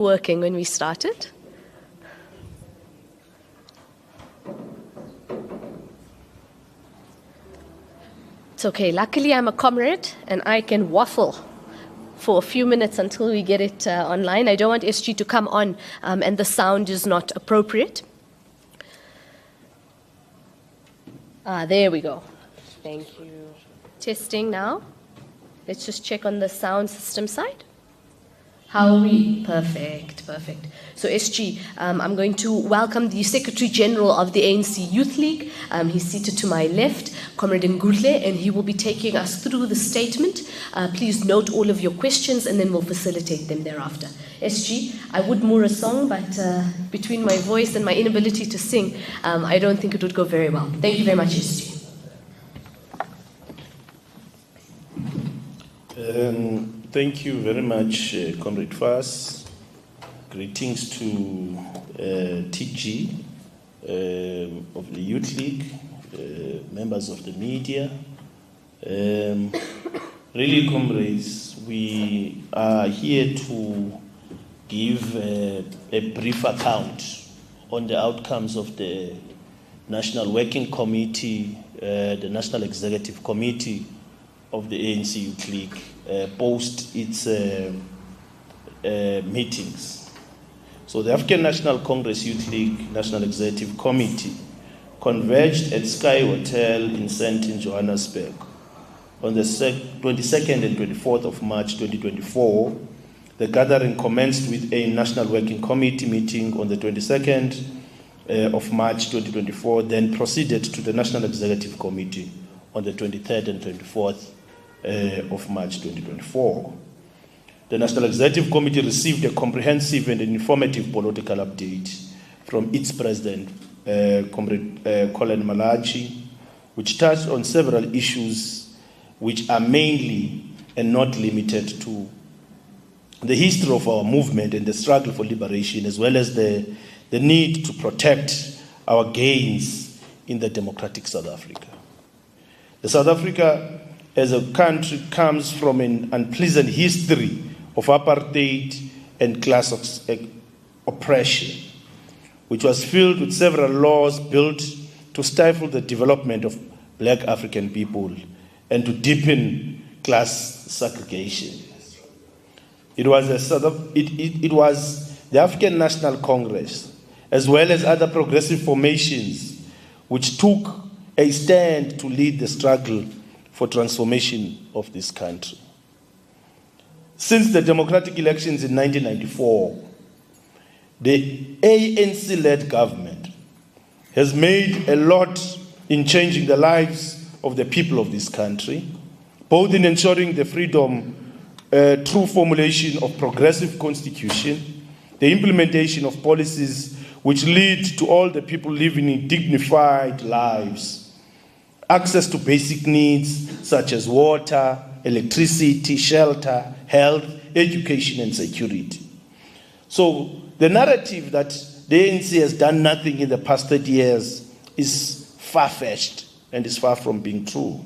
Working when we started. It's okay. Luckily, I'm a comrade and I can waffle for a few minutes until we get it online. I don't want SG to come on and the sound is not appropriate. There we go. Thank you. Testing now. Let's just check on the sound system side. How are we? Perfect, perfect. So SG, I'm going to welcome the Secretary General of the ANC Youth League. He's seated to my left, Comrade Ngudle, and he will be taking us through the statement. Please note all of your questions and then we'll facilitate them thereafter. SG, I would moor a song, but between my voice and my inability to sing, I don't think it would go very well. Thank you very much, SG. Thank you very much, Comrade Fass. Greetings to TG of the Youth League, members of the media. Really, comrades, we are here to give a brief account on the outcomes of the National Working Committee, the National Executive Committee of the ANC Youth League post its meetings. So the African National Congress Youth League National Executive Committee converged at Sky Hotel in Sandton, Johannesburg on the 22nd and 24th of March 2024. The gathering commenced with a National Working Committee meeting on the 22nd of March 2024, then proceeded to the National Executive Committee on the 23rd and 24th of March 2024. The National Executive Committee received a comprehensive and informative political update from its president, Comrade Colin Malachi, which touched on several issues which are mainly and not limited to the history of our movement and the struggle for liberation, as well as the need to protect our gains in the democratic South Africa. The South Africa as a country comes from an unpleasant history of apartheid and class oppression, which was filled with several laws built to stifle the development of black African people and to deepen class segregation. It was the African National Congress, as well as other progressive formations, which took a stand to lead the struggle for transformation of this country. Since the democratic elections in 1994, the ANC-led government has made a lot in changing the lives of the people of this country, both in ensuring the freedom through formulation of progressive constitution, the implementation of policies which lead to all the people living in dignified lives, access to basic needs such as water, electricity, shelter, health, education, and security. So the narrative that the ANC has done nothing in the past 30 years is far-fetched and is far from being true.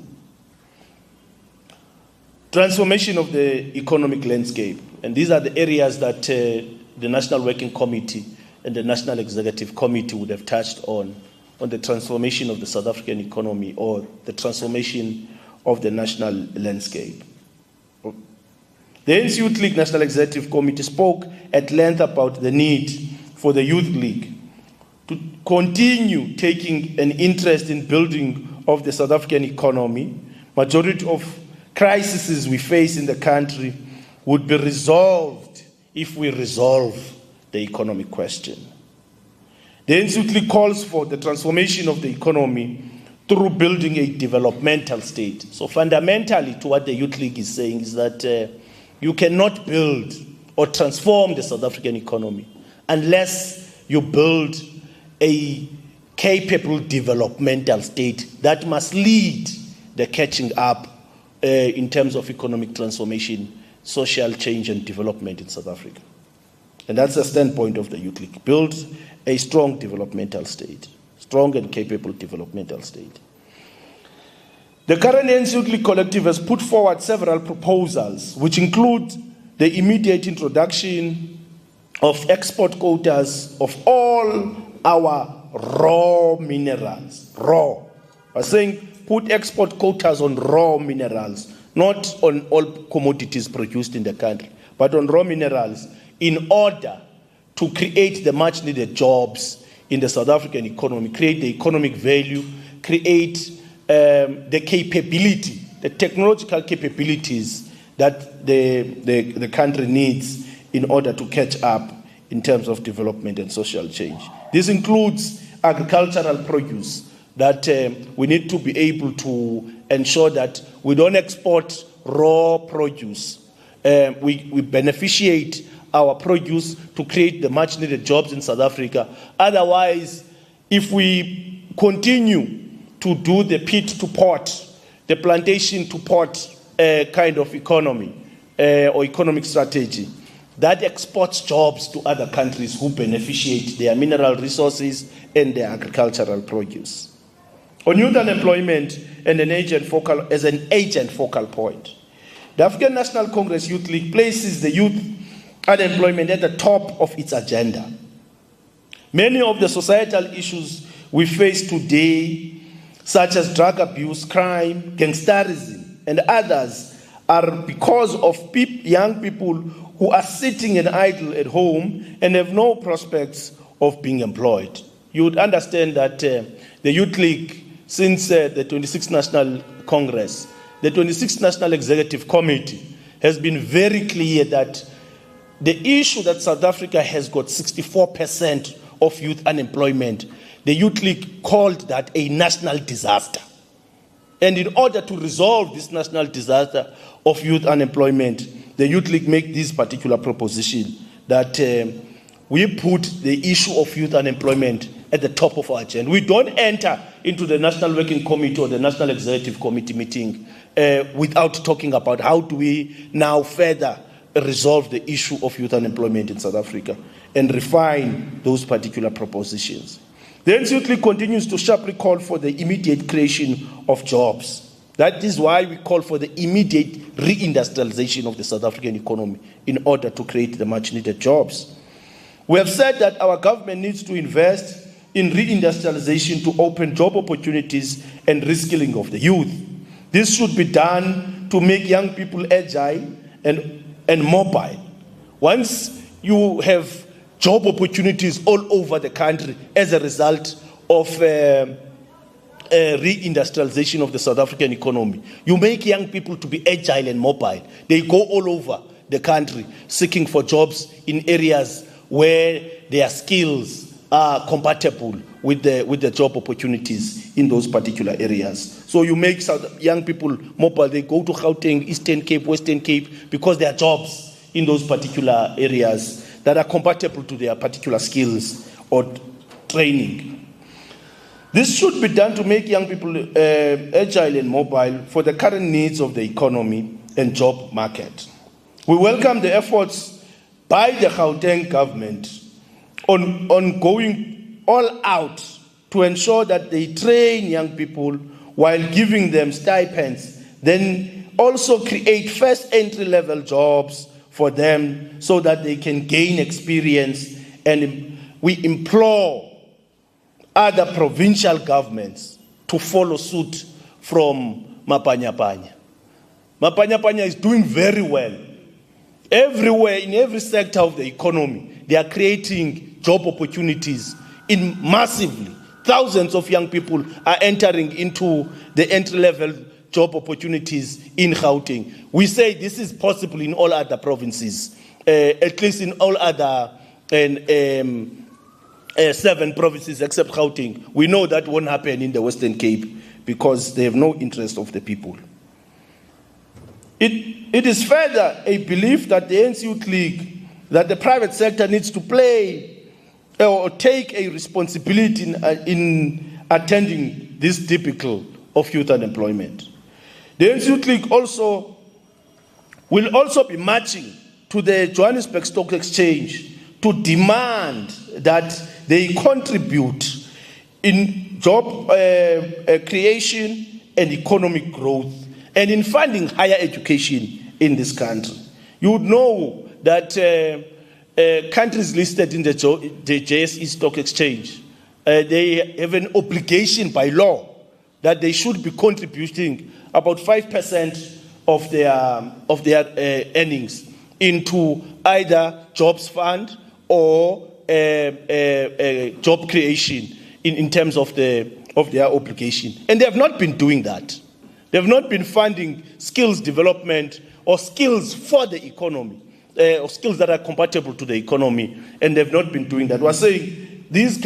Transformation of the economic landscape, and these are the areas that the National Working Committee and the National Executive Committee would have touched on the transformation of the South African economy or the transformation of the national landscape. The ANC Youth League National Executive Committee spoke at length about the need for the Youth League to continue taking an interest in building of the South African economy. Majority of crises we face in the country would be resolved if we resolve the economic question. The ANC Youth League calls for the transformation of the economy through building a developmental state. So fundamentally to what the Youth League is saying is that you cannot build or transform the South African economy unless you build a capable developmental state that must lead the catching up in terms of economic transformation, social change and development in South Africa. And that's the standpoint of the Youth League. Build a strong developmental state, strong and capable developmental state. The current ANC Youth League collective has put forward several proposals, which include the immediate introduction of export quotas of all our raw minerals. Raw. I'm saying put export quotas on raw minerals, not on all commodities produced in the country, but on raw minerals, in order to create the much needed jobs in the South African economy, create the economic value, create the capability, the technological capabilities that the country needs in order to catch up in terms of development and social change. This includes agricultural produce that we need to be able to ensure that we don't export raw produce. We beneficiate our produce to create the much needed jobs in South Africa. Otherwise, if we continue to do the pit to port, the plantation to port kind of economy or economic strategy, that exports jobs to other countries who beneficiate their mineral resources and their agricultural produce. On youth unemployment and an agent focal point, the African National Congress Youth League places the youth unemployment at the top of its agenda. Many of the societal issues we face today, such as drug abuse, crime, gangsterism, and others, are because of young people who are sitting and idle at home and have no prospects of being employed. You would understand that the Youth League, since the 26th National Congress, the 26th National Executive Committee has been very clear that the issue that South Africa has got 64% of youth unemployment, the Youth League called that a national disaster. And in order to resolve this national disaster of youth unemployment, the Youth League make this particular proposition that we put the issue of youth unemployment at the top of our agenda. We don't enter into the National Working Committee or the National Executive Committee meeting without talking about how do we now further resolve the issue of youth unemployment in South Africa and refine those particular propositions. The ANC Youth League continues to sharply call for the immediate creation of jobs. That is why we call for the immediate reindustrialization of the South African economy in order to create the much needed jobs. We have said that our government needs to invest in reindustrialization to open job opportunities and reskilling of the youth. This should be done to make young people agile and mobile. Once you have job opportunities all over the country as a result of reindustrialization of the South African economy, you make young people to be agile and mobile. They go all over the country seeking for jobs in areas where their skills are compatible with the job opportunities in those particular areas. So you make young people mobile. They go to Gauteng, Eastern Cape, Western Cape, because there are jobs in those particular areas that are compatible to their particular skills or training. This should be done to make young people agile and mobile for the current needs of the economy and job market. We welcome the efforts by the Gauteng government on going all out to ensure that they train young people while giving them stipends, then also create first entry-level jobs for them so that they can gain experience. And we implore other provincial governments to follow suit from Mapanyapanya. Mapanyapanya is doing very well. Everywhere, in every sector of the economy, they are creating job opportunities in massively. Thousands of young people are entering into the entry-level job opportunities in Gauteng. We say this is possible in all other provinces, at least in all other 7 provinces except Gauteng. We know that won't happen in the Western Cape because they have no interest of the people. It is further a belief that the ANC Youth League, that the private sector needs to play or take a responsibility in attending this debacle of youth unemployment. The ANC Youth League will also be marching to the Johannesburg Stock Exchange to demand that they contribute in job creation and economic growth and in funding higher education in this country. You would know that countries listed in the JSE Stock Exchange, they have an obligation by law that they should be contributing about 5% of their earnings into either jobs fund or job creation in terms of their obligation. And they have not been doing that. They have not been funding skills development or skills for the economy, or skills that are compatible to the economy, and they've not been doing that. We're saying these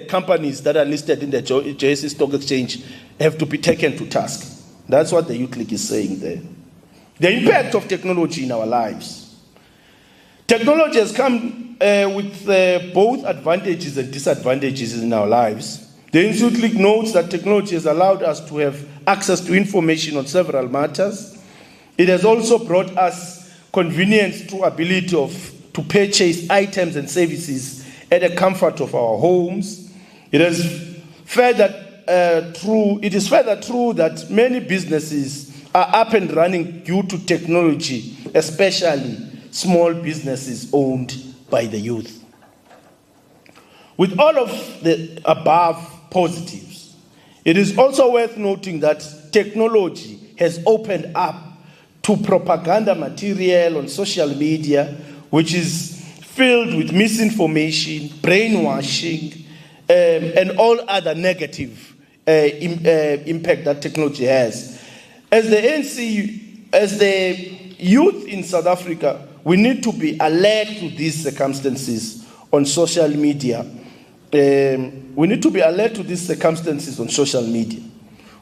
companies that are listed in the JSE Stock Exchange have to be taken to task. That's what the Youth League is saying there. The impact of technology in our lives. Technology has come with both advantages and disadvantages in our lives. The ANC Youth League notes that technology has allowed us to have access to information on several matters. It has also brought us convenience through ability to purchase items and services at the comfort of our homes. It is further true that many businesses are up and running due to technology, especially small businesses owned by the youth. With all of the above positives, it is also worth noting that technology has opened up to propaganda material on social media, which is filled with misinformation, brainwashing, and all other negative impact that technology has. As the ANC, as the youth in South Africa, we need to be alert to these circumstances on social media. We need to be alert to these circumstances on social media.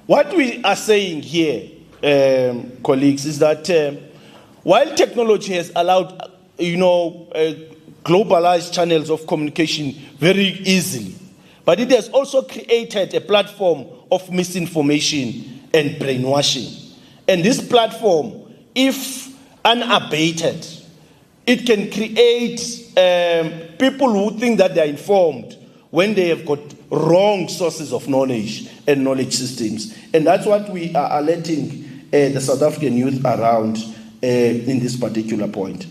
What we are saying here, colleagues, is that while technology has allowed, globalized channels of communication very easily, but it has also created a platform of misinformation and brainwashing. And this platform, if unabated, it can create people who think that they are informed when they have got wrong sources of knowledge and knowledge systems. And that's what we are alerting the South African youth around in this particular point.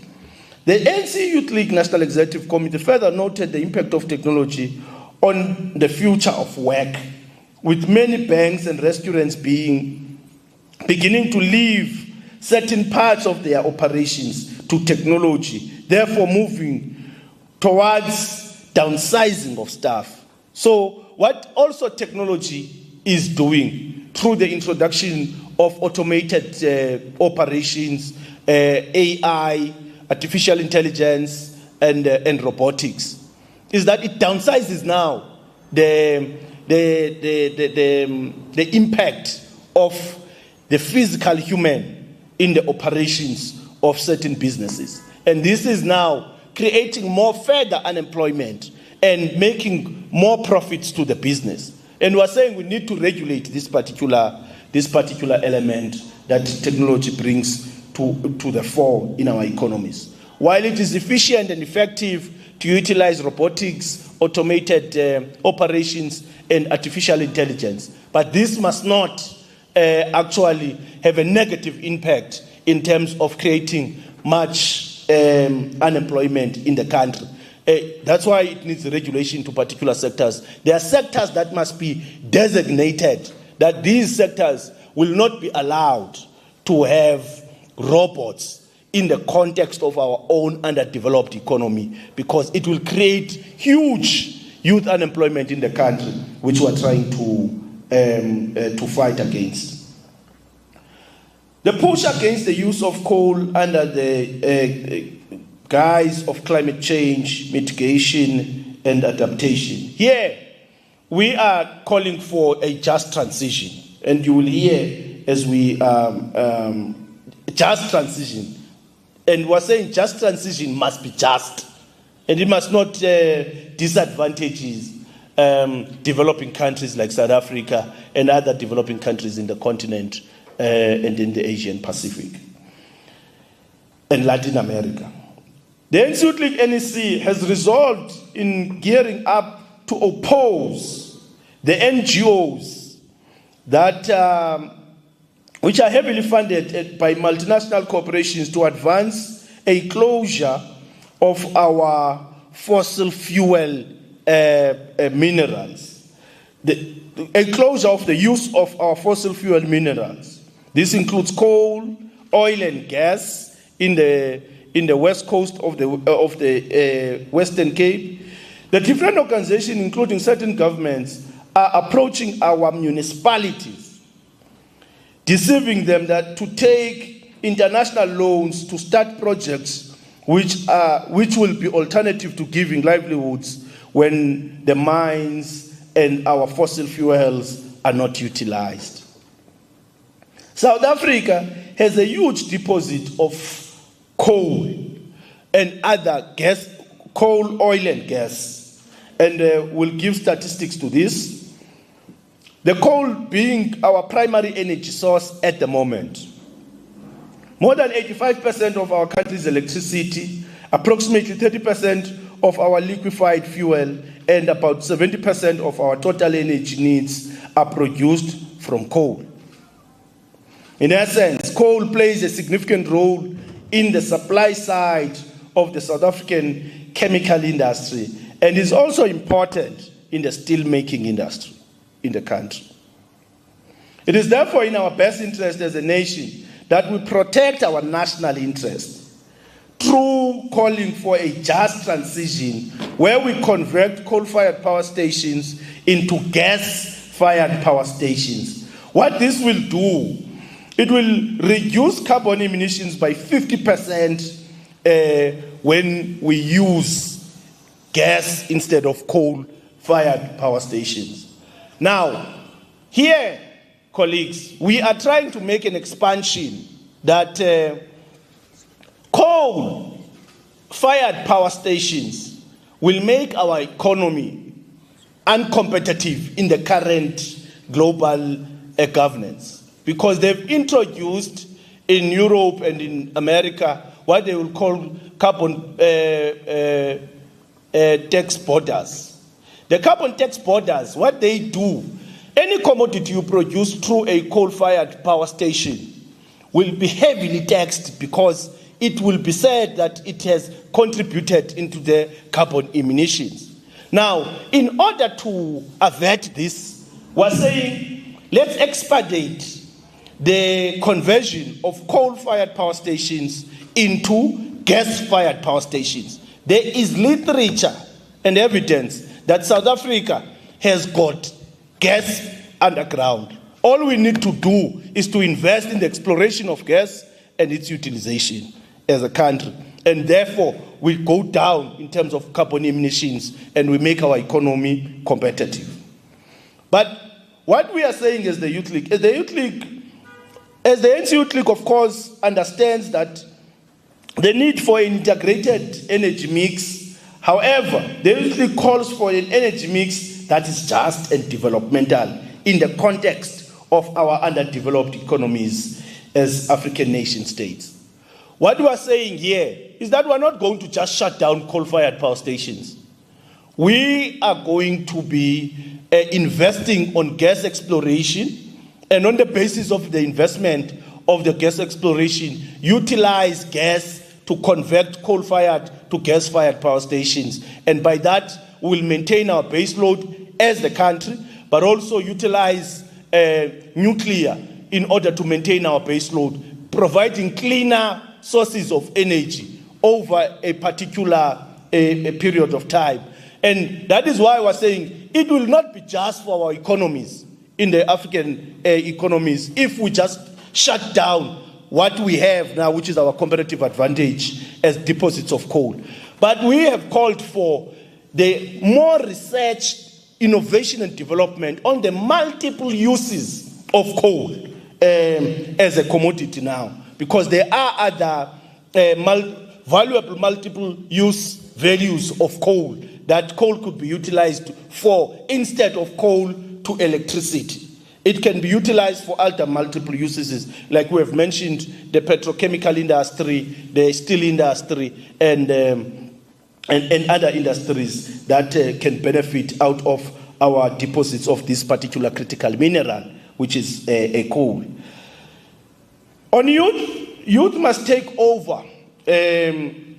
The ANC Youth League National Executive Committee further noted the impact of technology on the future of work, with many banks and restaurants beginning to leave certain parts of their operations to technology, therefore moving towards downsizing of staff. So what also technology is doing through the introduction of automated operations, AI, artificial intelligence, and robotics, is that it downsizes now the impact of the physical human in the operations of certain businesses. And this is now creating more further unemployment and making more profits to the business. And we're saying we need to regulate this particular element that technology brings to the fore in our economies. While it is efficient and effective to utilize robotics, automated operations, and artificial intelligence, but this must not actually have a negative impact in terms of creating much unemployment in the country. That's why it needs regulation to particular sectors. There are sectors that must be designated, that these sectors will not be allowed to have robots in the context of our own underdeveloped economy, because it will create huge youth unemployment in the country, which we are trying to fight against. The push against the use of coal under the guise of climate change, mitigation, and adaptation. Here, we are calling for a just transition. And you will hear as we just transition. And we're saying just transition must be just. And it must not disadvantage developing countries like South Africa and other developing countries in the continent and in the Asian Pacific and Latin America. The ANC Youth League NEC has resolved in gearing up to oppose the NGOs that which are heavily funded by multinational corporations to advance a closure of our fossil fuel minerals, a closure of the use of our fossil fuel minerals. This includes coal, oil, and gas in the west coast of the Western Cape. The different organizations, including certain governments, are approaching our municipalities, deceiving them that to take international loans to start projects which will be alternative to giving livelihoods when the mines and our fossil fuels are not utilized. South Africa has a huge deposit of coal and other gas, coal, oil, and gas. And we'll give statistics to this. The coal being our primary energy source at the moment. More than 85% of our country's electricity, approximately 30% of our liquefied fuel, and about 70% of our total energy needs are produced from coal. In essence, coal plays a significant role in the supply side of the South African chemical industry and is also important in the steel-making industry in the country. It is therefore in our best interest as a nation that we protect our national interest through calling for a just transition where we convert coal-fired power stations into gas-fired power stations. What this will do, it will reduce carbon emissions by 50% when we use gas instead of coal-fired power stations. Now, here, colleagues, we are trying to make an expansion that coal-fired power stations will make our economy uncompetitive in the current global governance, because they've introduced in Europe and in America what they will call carbon tax borders. The carbon tax borders, what they do, any commodity you produce through a coal-fired power station will be heavily taxed because it will be said that it has contributed into the carbon emissions. Now, in order to avert this, we're saying let's expedite the conversion of coal-fired power stations into gas-fired power stations. There is literature and evidence that South Africa has got gas underground. All we need to do is to invest in the exploration of gas and its utilization as a country. And therefore, we go down in terms of carbon emissions and we make our economy competitive. But what we are saying as the Youth League, as the ANC Youth League, of course, understands that the need for an integrated energy mix. However, the Youth League calls for an energy mix that is just and developmental in the context of our underdeveloped economies as African nation states. What we are saying here is that we are not going to just shut down coal-fired power stations. We are going to be investing on gas exploration, and on the basis of the investment of the gas exploration, utilize gas to convert coal-fired to gas-fired power stations. And by that, we will maintain our base load as the country, but also utilize nuclear in order to maintain our base load, providing cleaner sources of energy over a particular a period of time. And that is why we're saying it will not be just for our economies, in the African economies, if we just shut down what we have now, which is our competitive advantage as deposits of coal. But we have called for the more research, innovation and development on the multiple uses of coal as a commodity now, because there are other valuable multiple use values of coal that coal could be utilized for instead of coal to electricity. It can be utilized for other multiple uses, like we have mentioned, the petrochemical industry, the steel industry, and other industries that can benefit out of our deposits of this particular critical mineral, which is a coal. On youth must take over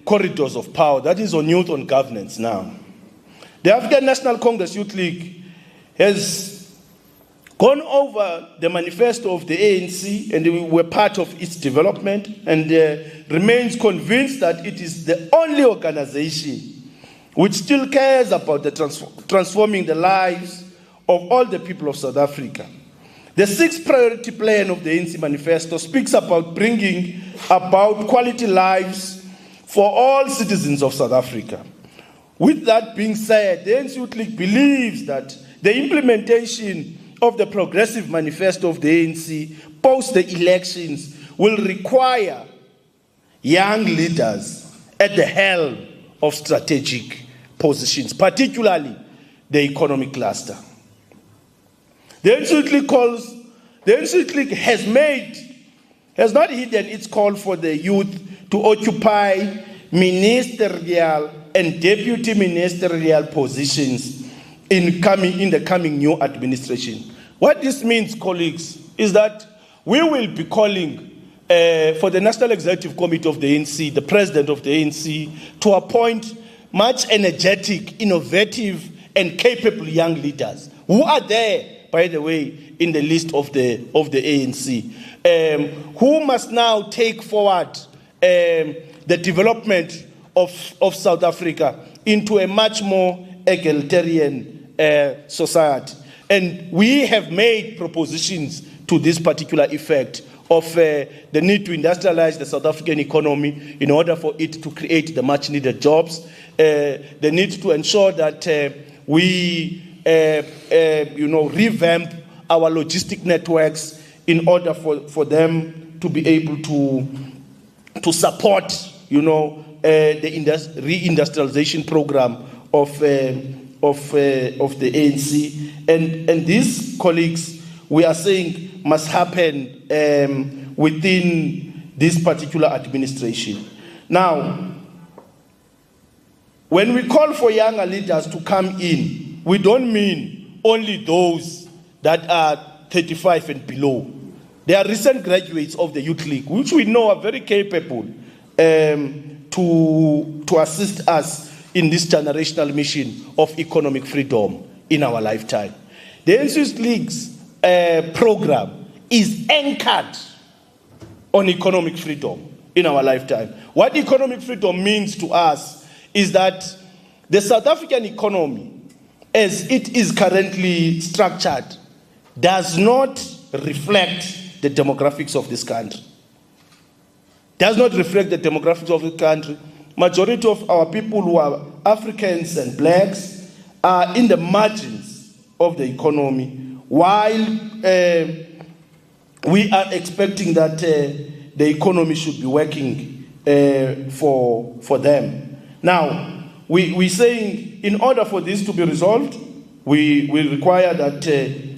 corridors of power. That is on youth on governance now. The African National Congress Youth League has gone over the manifesto of the ANC, and we were part of its development, and remains convinced that it is the only organization which still cares about the transforming the lives of all the people of South Africa. The 6th priority plan of the ANC manifesto speaks about bringing about quality lives for all citizens of South Africa. With that being said, the ANC Youth League believes that the implementation of the progressive manifesto of the ANC post the elections will require young leaders at the helm of strategic positions, particularly the economic cluster. The ANC Youth League has not hidden its call for the youth to occupy ministerial and deputy ministerial positions in the coming new administration. What this means, colleagues, is that we will be calling for the National Executive Committee of the ANC, the President of the ANC, to appoint much energetic, innovative, and capable young leaders who are there, by the way, in the list of the ANC, who must now take forward the development of South Africa into a much more egalitarian society. And we have made propositions to this particular effect of the need to industrialize the South African economy in order for it to create the much needed jobs, the need to ensure that we revamp our logistic networks in order for them to be able to support the reindustrialization program of the ANC. And these, colleagues, we are saying must happen within this particular administration. Now, when we call for younger leaders to come in, we don't mean only those that are 35 and below. There are recent graduates of the Youth League, which we know are very capable to assist us in this generational mission of economic freedom in our lifetime. The ANC Youth League's program is anchored on economic freedom in our lifetime. What economic freedom means to us is that the South African economy, as it is currently structured, does not reflect the demographics of this country. Does not reflect the demographics of the country. Majority of our people who are Africans and blacks are in the margins of the economy, while we are expecting that the economy should be working for them. Now, we're saying in order for this to be resolved, we require that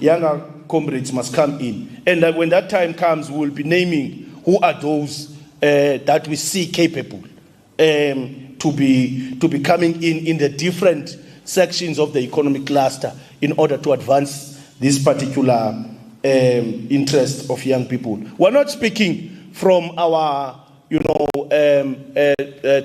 younger comrades must come in. And that when that time comes, we will be naming who are those that we see capable to be coming in the different sections of the economic cluster in order to advance this particular interest of young people. We're not speaking from our,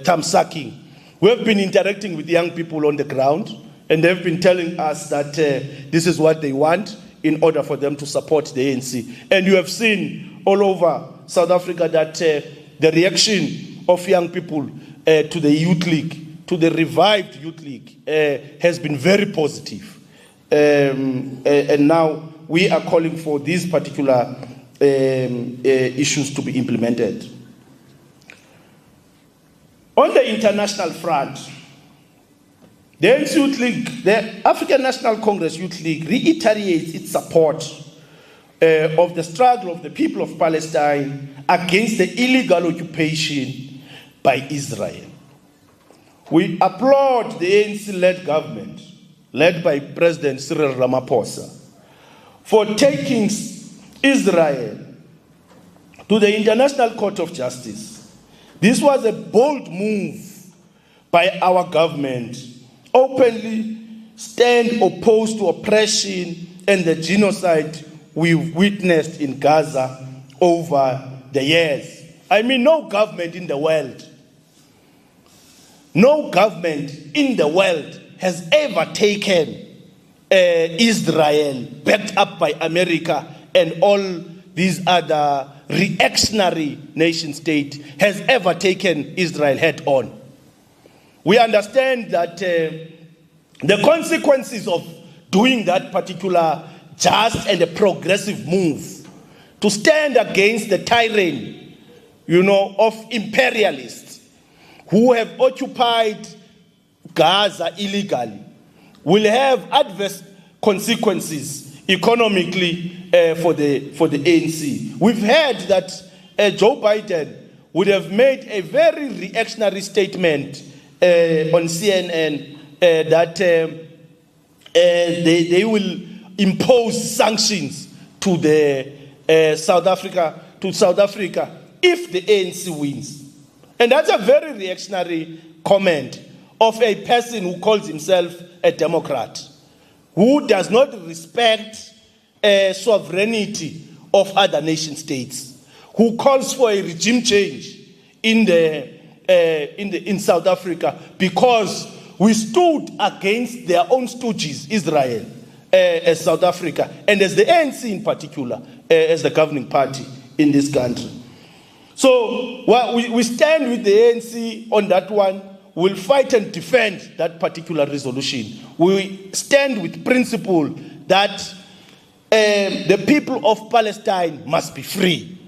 thumb sucking. We have been interacting with young people on the ground, and they've been telling us that this is what they want in order for them to support the ANC. And you have seen all over South Africa that the reaction of young people to the Youth League, to the revived Youth League, has been very positive. And now we are calling for these particular issues to be implemented. On the international front, the ANC Youth League, the African National Congress Youth League, reiterates its support of the struggle of the people of Palestine against the illegal occupation by Israel. We applaud the ANC-led government, led by President Cyril Ramaphosa, for taking Israel to the International Court of Justice. This was a bold move by our government, openly stand opposed to oppression and the genocide we've witnessed in Gaza over the years. I mean, no government in the world no government in the world has ever taken Israel, backed up by America and all these other reactionary nation states, has ever taken Israel head on. We understand that the consequences of doing that particular just and a progressive move to stand against the tyranny, of imperialists who have occupied Gaza illegally, will have adverse consequences economically for the ANC. We've heard that Joe Biden would have made a very reactionary statement on CNN that they will impose sanctions to South Africa if the ANC wins. And that's a very reactionary comment of a person who calls himself a Democrat, who does not respect sovereignty of other nation states, who calls for a regime change in South Africa because we stood against their own stooges, Israel, as South Africa, and as the ANC in particular, as the governing party in this country. So we stand with the ANC on that one. We'll fight and defend that particular resolution. We stand with principle that the people of Palestine must be free.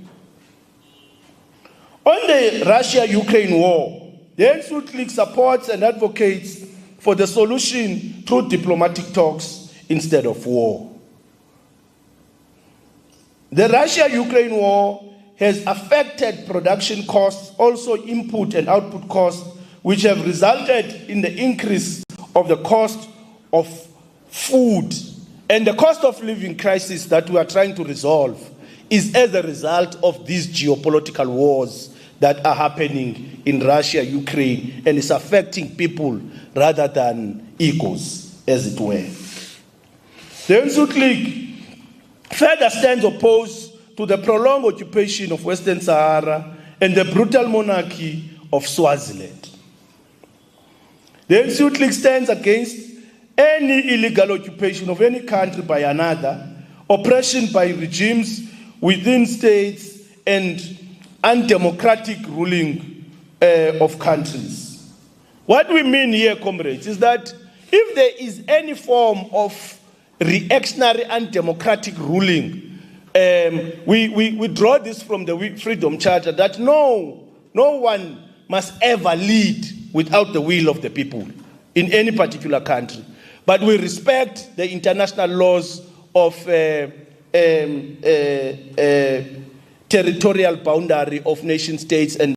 On the Russia-Ukraine war, the ANC Youth League supports and advocates for the solution through diplomatic talks instead of war. The Russia-Ukraine war has affected production costs, also input and output costs, which have resulted in the increase of the cost of food. And the cost of living crisis that we are trying to resolve is as a result of these geopolitical wars that are happening in Russia, Ukraine, and it's affecting people rather than egos, as it were. The ANC Youth League further stands opposed to the prolonged occupation of Western Sahara and the brutal monarchy of Swaziland. The ANC Youth League stands against any illegal occupation of any country by another, oppression by regimes within states, and undemocratic ruling of countries. What we mean here, comrades, is that if there is any form of reactionary undemocratic ruling, we draw this from the Freedom Charter that no one must ever lead without the will of the people in any particular country. But we respect the international laws of territorial boundary of nation states and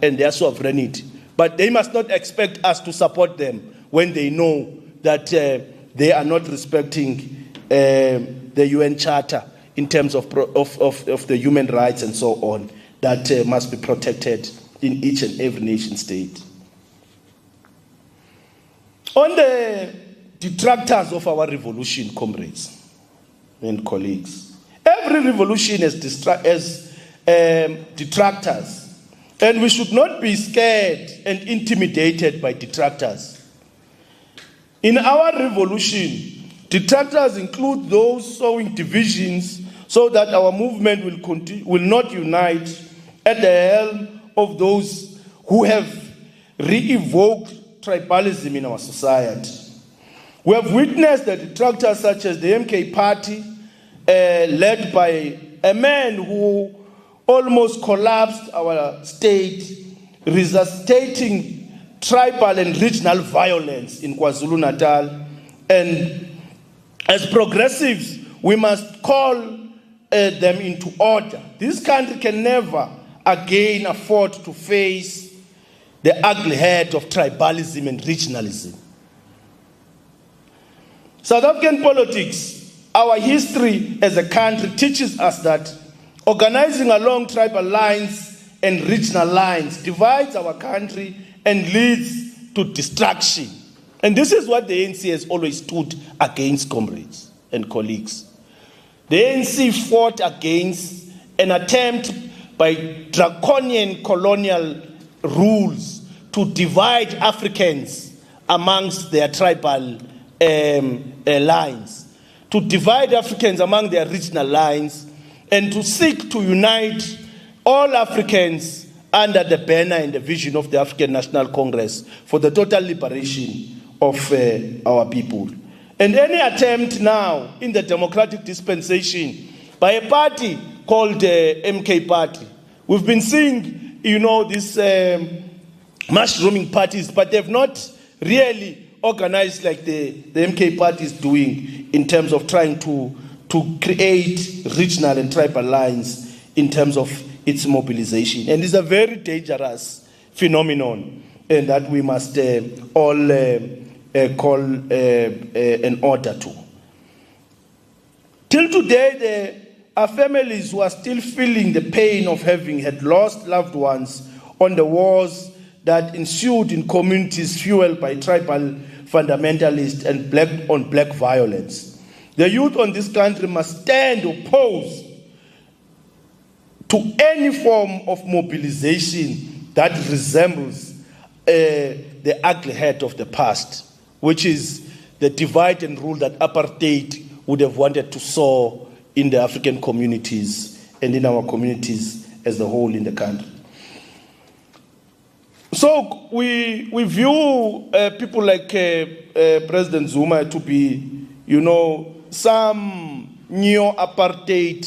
their sovereignty. But they must not expect us to support them when they know that they are not respecting the UN Charter in terms of the human rights and so on that must be protected in each and every nation state. On the detractors of our revolution, comrades and colleagues, every revolution has detractors, and we should not be scared and intimidated by detractors. In our revolution, detractors include those sowing divisions so that our movement will not unite at the helm of those who have re-evoked tribalism in our society. We have witnessed the detractors such as the MK Party, led by a man who almost collapsed our state, resuscitating tribal and regional violence in KwaZulu-Natal. And as progressives, we must call them into order. This country can never again afford to face the ugly head of tribalism and regionalism. South African politics, our history as a country teaches us that organizing along tribal lines and regional lines divides our country and leads to destruction. And this is what the ANC has always stood against, comrades and colleagues. The ANC fought against an attempt by draconian colonial rules to divide Africans amongst their tribal lines, to divide Africans among their regional lines, and to seek to unite all Africans under the banner and the vision of the African National Congress for the total liberation of our people. And any attempt now in the democratic dispensation by a party called MK Party, we've been seeing, these mushrooming parties, but they've not really organized like the MK Party is doing in terms of trying to create regional and tribal lines in terms of its mobilization. And it's a very dangerous phenomenon, and that we must all call an order to. Till today, there are families who are still feeling the pain of having had lost loved ones on the wars that ensued in communities fueled by tribal fundamentalist and black violence. The youth on this country must stand opposed to any form of mobilization that resembles the ugly head of the past, which is the divide and rule that apartheid would have wanted to sow in the African communities and in our communities as a whole in the country. So we view people like President Zuma to be, some neo-apartheid,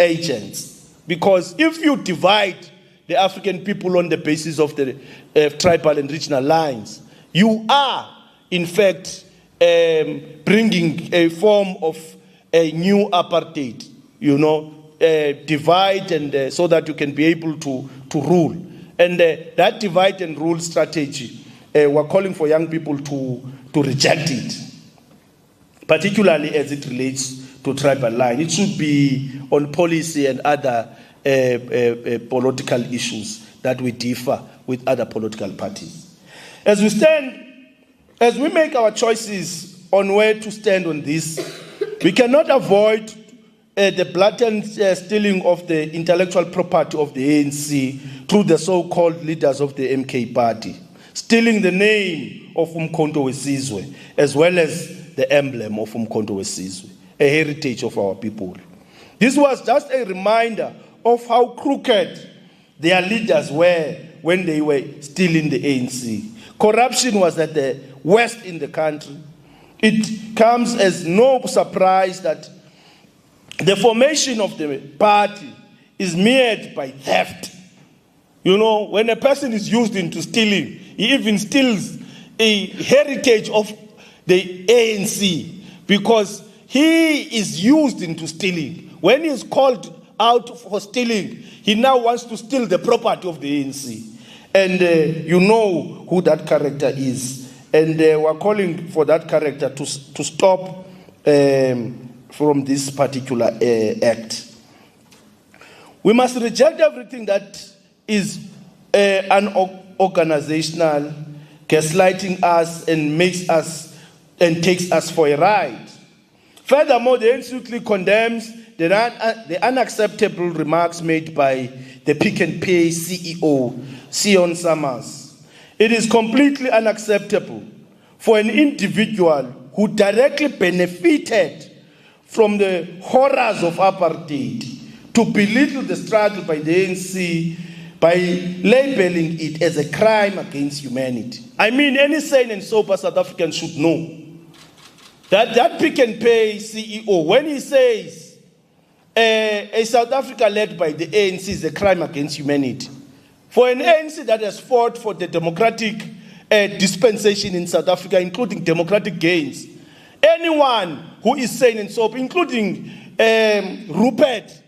agents. Because if you divide the African people on the basis of the tribal and regional lines, you are, in fact, bringing a form of a new apartheid, divide and so that you can be able to rule. And that divide and rule strategy, we're calling for young people to reject it, particularly as it relates to tribal line. It should be on policy and other political issues that we differ with other political parties. As we make our choices on where to stand on this, we cannot avoid the blatant stealing of the intellectual property of the ANC through the so-called leaders of the MK Party, stealing the name of Umkhonto weSizwe, as well as the emblem of Umkhonto weSizwe, a heritage of our people. This was just a reminder of how crooked their leaders were when they were still in the ANC. Corruption was at the worst in the country. It comes as no surprise that the formation of the party is mirrored by theft. When a person is used into stealing, he even steals a heritage of the ANC because he is used into stealing. When he is called out for stealing, he now wants to steal the property of the ANC. And you know who that character is. And we're calling for that character to stop from this particular act. We must reject everything that is unorganizational, gaslighting us and makes us and takes us for a ride. Furthermore, the ANC Youth League condemns the unacceptable remarks made by the Pick and Pay CEO, Sion Summers. It is completely unacceptable for an individual who directly benefited from the horrors of apartheid to belittle the struggle by the ANC by labeling it as a crime against humanity. I mean, any sane and sober South African should know that Pick and Pay CEO, when he says a South Africa led by the ANC is a crime against humanity, for an ANC that has fought for the democratic dispensation in South Africa, including democratic gains, anyone who is sane and sober, including Rupert,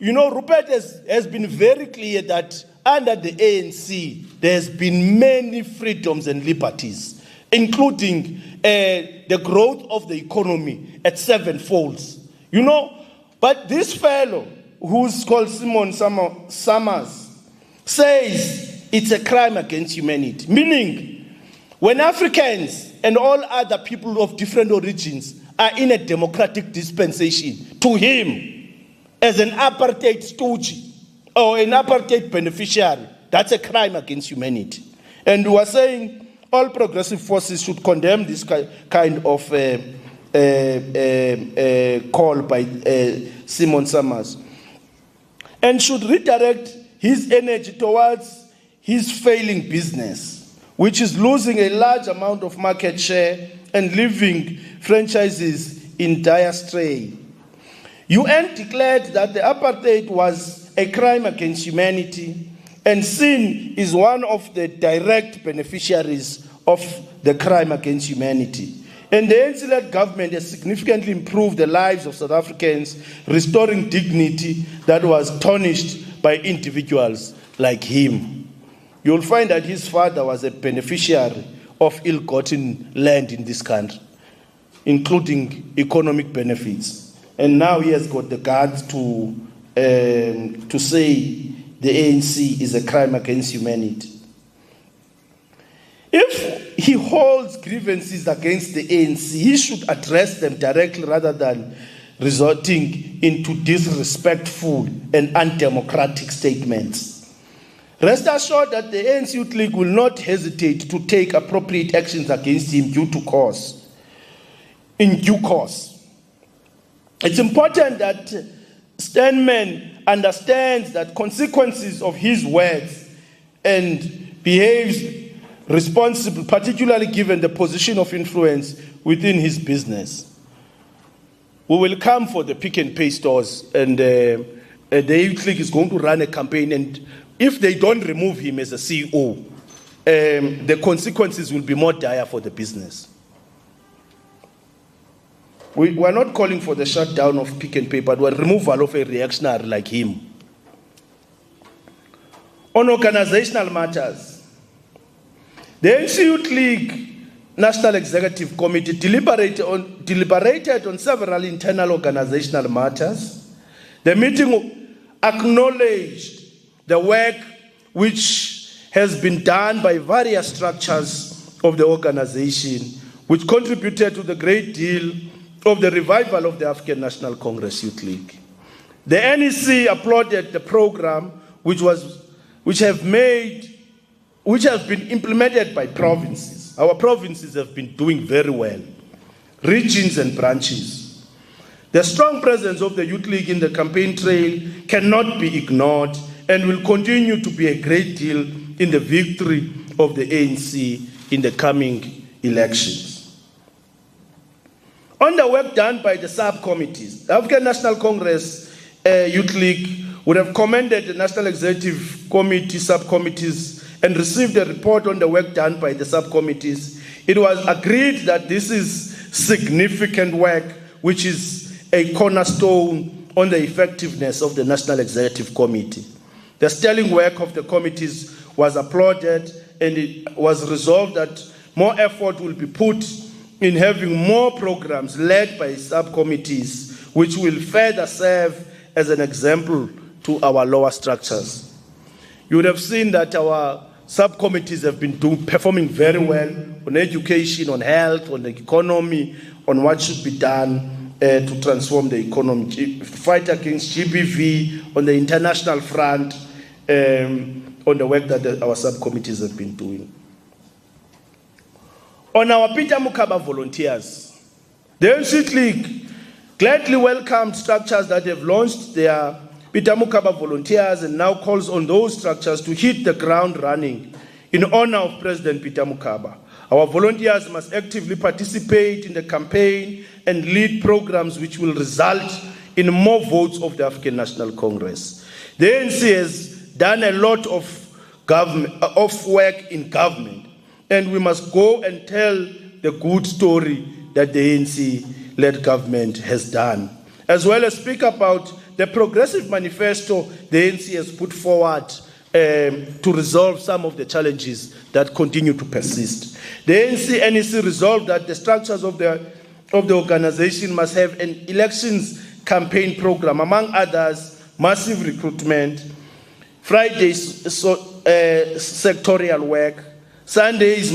Rupert has been very clear that under the ANC, there's been many freedoms and liberties, including the growth of the economy at 7 folds. But this fellow, who's called Simon Summers, says it's a crime against humanity. Meaning, when Africans and all other people of different origins are in a democratic dispensation, to him, as an apartheid stooge, or an apartheid beneficiary, that's a crime against humanity. And we are saying all progressive forces should condemn this kind of call by Simon Summers, and should redirect his energy towards his failing business, which is losing a large amount of market share and leaving franchises in dire straits. UN declared that the apartheid was a crime against humanity, and SIN is one of the direct beneficiaries of the crime against humanity. And the ANC-led government has significantly improved the lives of South Africans, restoring dignity that was tarnished by individuals like him. You'll find that his father was a beneficiary of ill-gotten land in this country, including economic benefits. And now he has got the guts to say the ANC is a crime against humanity. If he holds grievances against the ANC, he should address them directly rather than resorting into disrespectful and undemocratic statements. Rest assured that the ANC Youth League will not hesitate to take appropriate actions against him in due course. It's important that Steinman understands that consequences of his words and behaves responsible, particularly given the position of influence within his business. We will come for the Pick and Pay stores, and the Youth League is going to run a campaign, and if they don't remove him as a CEO, the consequences will be more dire for the business. We are not calling for the shutdown of Pick and Pay, but the removal of a reactionary like him. On organizational matters, the ANC Youth League National Executive Committee deliberated on several internal organizational matters. The meeting acknowledged the work which has been done by various structures of the organization, which contributed to the great deal of the revival of the African National Congress Youth League. The NEC applauded the program which have been implemented by provinces. Our provinces have been doing very well, regions and branches. The strong presence of the Youth League in the campaign trail cannot be ignored and will continue to be a great deal in the victory of the ANC in the coming elections. On the work done by the subcommittees, the African National Congress Youth League would have commended the National Executive Committee subcommittees and received a report on the work done by the subcommittees. It was agreed that this is significant work, which is a cornerstone on the effectiveness of the National Executive Committee. The sterling work of the committees was applauded, and it was resolved that more effort will be put in having more programs led by subcommittees, which will further serve as an example to our lower structures. You would have seen that our subcommittees have been performing very well on education, on health, on the economy, on what should be done to transform the economy, fight against GBV, on the international front, on the work that our subcommittees have been doing. On our Peter Mukaba volunteers, the ANC Youth League gladly welcomed structures that have launched their Peter Mukaba volunteers and now calls on those structures to hit the ground running in honor of President Peter Mukaba. Our volunteers must actively participate in the campaign and lead programs which will result in more votes of the African National Congress. The ANC has done a lot of work in government, and we must go and tell the good story that the ANC-led government has done, as well as speak about the progressive manifesto the ANC has put forward to resolve some of the challenges that continue to persist. The NEC resolved that the structures of the organization must have an elections campaign program, among others, massive recruitment, Fridays sectorial work, Saturdays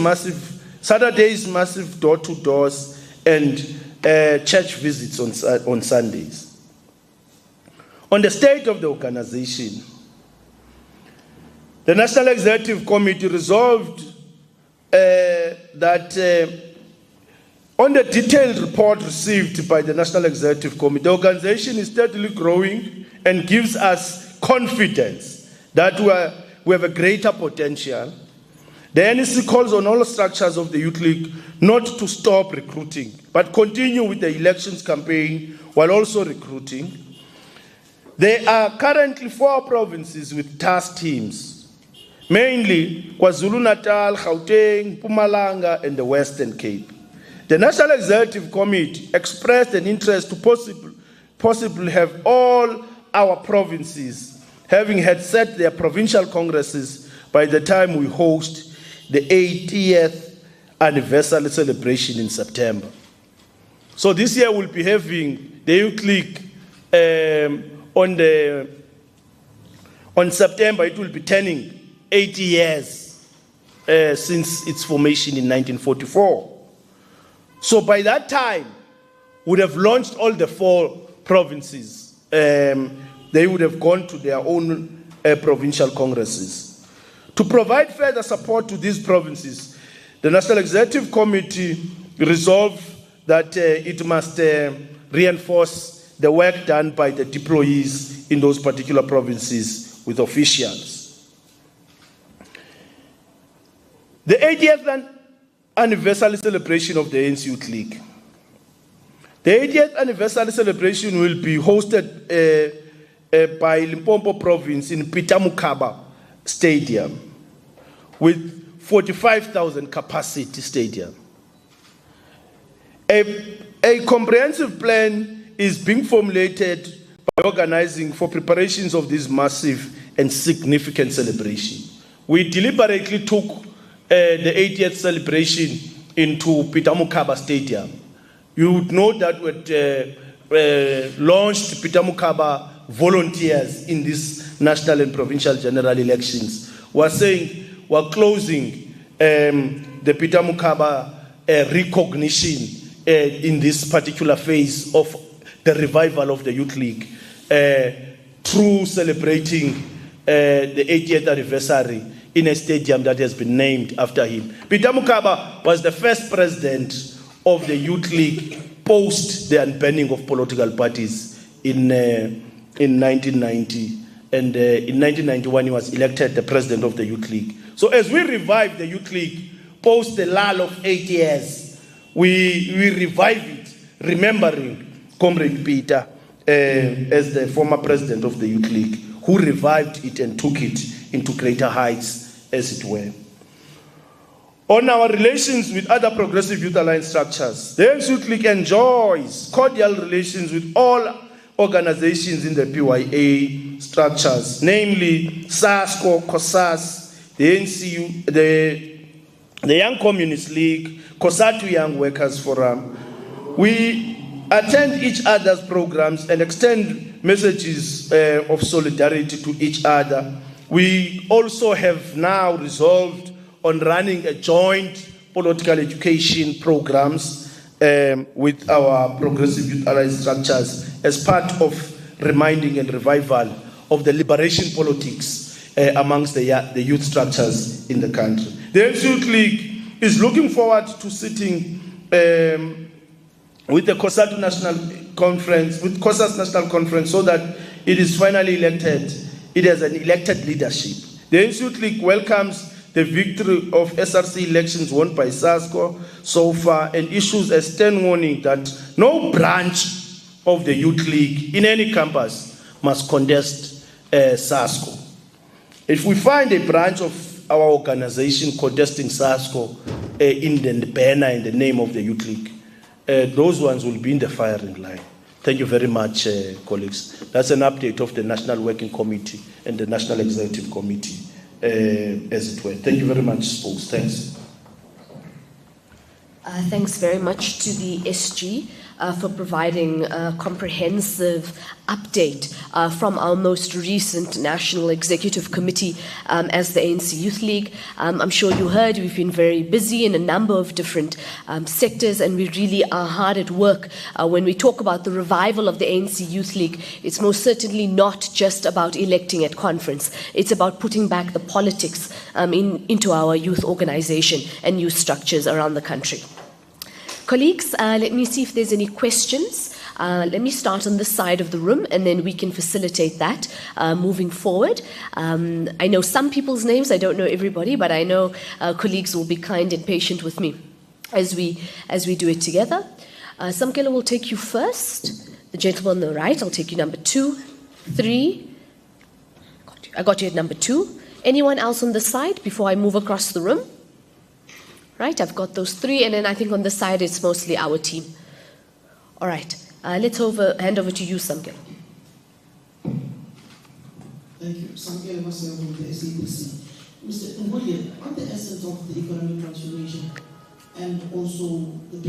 massive door-to-doors, and church visits on Sundays. On the state of the organization, The National Executive Committee resolved that on the detailed report received by the National Executive Committee, the organization is steadily growing and gives us confidence that we have a greater potential. The NEC calls on all structures of the Youth League not to stop recruiting, but continue with the elections campaign while also recruiting. There are currently 4 provinces with task teams, mainly KwaZulu-Natal, Gauteng, Mpumalanga, and the Western Cape. The National Executive Committee expressed an interest to possibly have all our provinces having had set their provincial congresses by the time we host the 80th anniversary celebration in September. So this year we'll be having the Youth League on September. It will be turning 80 years since its formation in 1944. So by that time, would have launched all the 4 provinces. They would have gone to their own provincial congresses. To provide further support to these provinces, the National Executive Committee resolved that it must reinforce the work done by the deployees in those particular provinces with officials. The 80th anniversary celebration of the ANC Youth League. The 80th anniversary celebration will be hosted by Limpopo Province in Pitamukaba Stadium with 45,000 capacity stadium. A comprehensive plan is being formulated by organizing for preparations of this massive and significant celebration. We deliberately took the 80th celebration into Pitamukaba Stadium. You would know that we launched Pitamukaba volunteers in these national and provincial general elections. We're saying we're closing the Pitamukaba recognition in this particular phase of the revival of the Youth League through celebrating the 80th anniversary in a stadium that has been named after him. Pitamukaba was the first president of the Youth League post the unbanning of political parties in 1990. And in 1991, he was elected the president of the Youth League. So as we revive the Youth League post the lull of 8 years, we revive it, remembering Comrade Peter as the former president of the Youth League, who revived it and took it into greater heights, as it were. On our relations with other progressive youth alliance structures, the ANC Youth League enjoys cordial relations with all organizations in the PYA structures, namely SASCO, COSAS, the NCU, the Young Communist League, COSATU Young Workers Forum. We attend each other's programs and extend messages of solidarity to each other. We also have now resolved on running a joint political education programs with our progressive youth alliance structures as part of reminding and revival of the liberation politics amongst the youth structures in the country. The ANC Youth League is looking forward to sitting with the COSATU National Conference, with COSAS National Conference, so that it is finally elected. It has an elected leadership. The ANC Youth League welcomes the victory of SRC elections won by SASCO so far and issues a stern warning that no branch of the Youth League in any campus must contest SASCO. If we find a branch of our organization contesting SASCO in the banner in the name of the Youth League, those ones will be in the firing line. Thank you very much, colleagues. That's an update of the National Working Committee and the National Executive Committee, as it were. Thank you very much, folks. Thanks. Thanks very much to the SG. for providing a comprehensive update from our most recent National Executive Committee as the ANC Youth League. I'm sure you heard we've been very busy in a number of different sectors, and we really are hard at work. When we talk about the revival of the ANC Youth League, it's most certainly not just about electing at conference. It's about putting back the politics into our youth organization and youth structures around the country. Colleagues, let me see if there's any questions. Let me start on this side of the room, and then we can facilitate that moving forward. I know some people's names, I don't know everybody, but I know colleagues will be kind and patient with me as we do it together. Samkelo will take you first. The gentleman on the right, I'll take you number 2, 3. I got you at number 2. Anyone else on the side before I move across the room? Right, I've got those 3, and then I think on this side it's mostly our team. All right, let's hand over to you, Samkelo. Thank you. Samkelo myself from the SABC. Mr. Ngolye, on the essence of the economic transformation and also the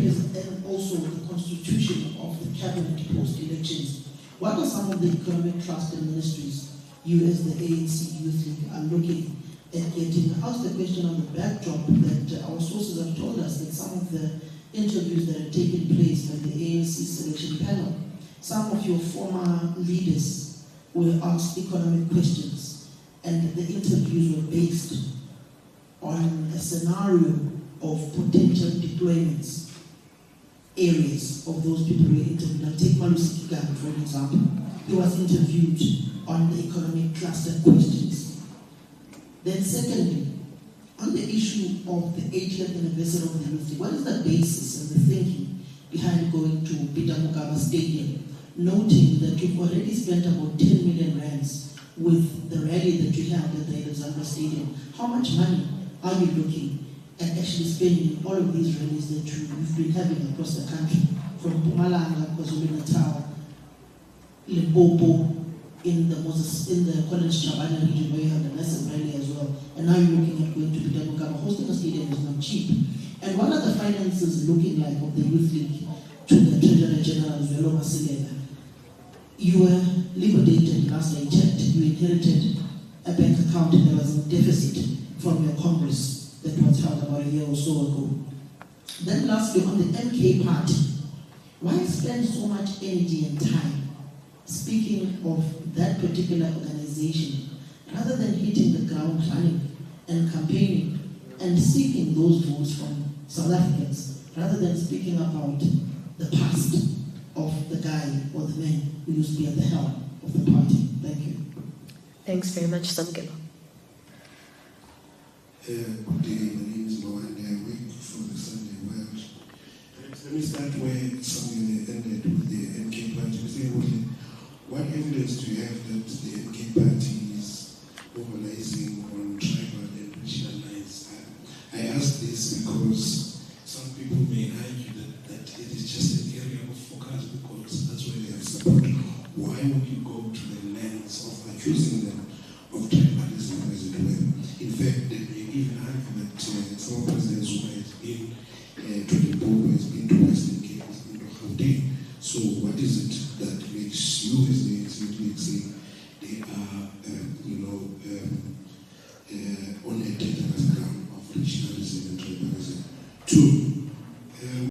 constitution of the cabinet post-elections, what are some of the economic cluster ministries you as the ANC Youth League are looking at getting? I asked the question on the backdrop that our sources have told us that some of the interviews that have taken place by the ANC selection panel, some of your former leaders were asked economic questions, and the interviews were based on a scenario of potential deployments, areas of those people who were interviewed. Now take Malusi Kigana, for example. He was interviewed on the economic cluster questions. Then secondly, on the issue of the 80th anniversary of the Youth League, what is the basis and the thinking behind going to Peter Mokaba Stadium, noting that you've already spent about 10 million rands with the rally that you held at the Alexandra Stadium? How much money are you looking at actually spending in all of these rallies that you've been having across the country, from Mpumalanga, KwaZulu-Natal, Limpopo, in the College Chabana region where you have the massive rally as well, and now you're looking at going to Peter Mokaba? Hosting a stadium is not cheap. And what are the finances looking like of the Youth League to the Treasurer General Zwelo Masilela? You were liquidated last I checked. You inherited a bank account that was in deficit from your Congress that was held about a year or so ago. Then lastly, on the MK party, why spend so much energy and time speaking of that particular organization, rather than hitting the ground running and campaigning and seeking those votes from South Africans, rather than speaking about the past of the guy or the man who used to be at the helm of the party? Thank you. Thanks very much, Samkelo. Good day, my name is Mo, and I work for the Sunday World. Let me start where something ended with the NK party. What evidence do you have that the NK party is mobilizing on tribal and regional lines? I ask this because some people may argue that it is just an area of focus because that's where they have support. Why would you go to the lens of accusing them of tribalism, as it were? In fact, they may even argue that some presidents who might have been to Limpopo, has been to Western Cape, has been to Gauteng. So what is it that makes you as the ANC League say they are, on a dangerous ground of regionalism and tribalism? 2,